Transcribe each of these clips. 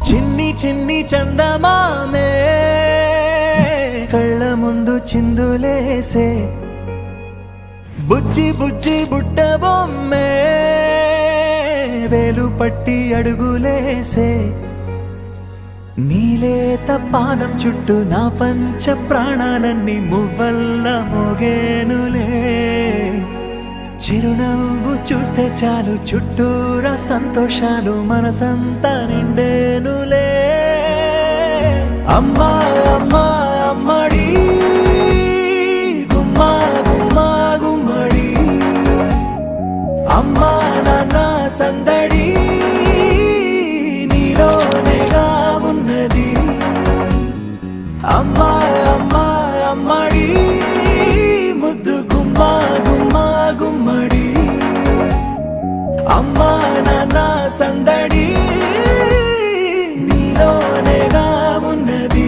చిన్ని చిన్ని చందమామే కళ్ళ ముందు చిందులేసే బుజ్జి బుజ్జి బుట్ట బొమ్మే వేలు పట్టి అడుగులేసే నీలేత పానం చుట్టూ నా పంచ ప్రాణాలన్నీ మువ్వల్ల మోగేనులే చిరునవ్వు చూస్తే చాలు చుట్టూరా సంతోషాలు మనసంతా నిండేనులే అమ్మా అమ్మా అమ్మడి గుమ్మా గుమ్మా గుమ్మడి అమ్మా నాన్న సందడి నీలోనేగా ఉన్నది అమ్మా అమ్మా అమ్మడి ముద్దు గుమ్మా గుమ్మా గుమ్మడి అమ్మా నాన్న సందడి నీలోనేగా ఉన్నది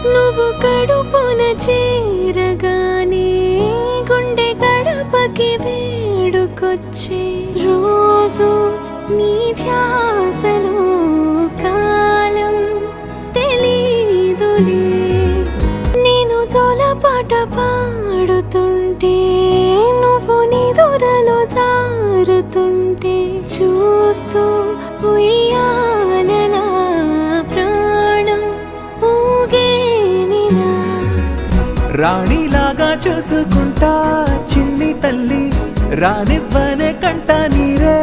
నువ్వు కడుపున చేరగానే గుండె గడపకి వేడుకొచ్చే రోజు నీ ధ్యాసలో కాలం తెలీదులే నేను జోలపాట పాడుతుంటే నువ్వు నిదురలో జారుతుంటే చూస్తూ ఉయ్యాలలా ప్రాణం ఊగేనిలా రాణిలాగా చూసుకుంటా చిన్ని తల్లి రానివ్వనే కంట నీరే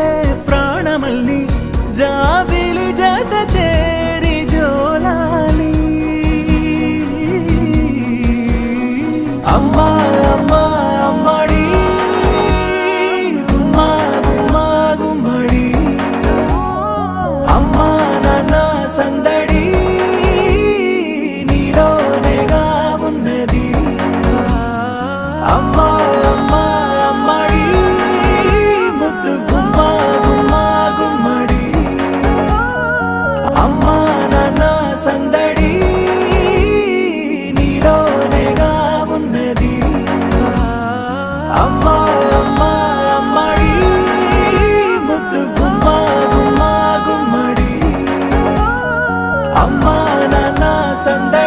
ప్రాణమల్లి జాబిలి జత చేరి జోలాలి అమ్మా అమ్మా అమ్మడి గుమ్మా గుమ్మా గుమ్మడి అమ్మా నాన్న సందడి నీలోనేగా ఉన్నది అమ్మా అమ్మా అమ్మడి ముద్దు గుమ్మా గుమ్మా గుమ్మడి అమ్మా నాన్న సందడి నీలోనేగా ఉన్నది అమ్మా అమ్మా అమ్మడి ముద్దు గుమ్మా గుమ్మా గుమ్మడి అమ్మా నాన్న సందడి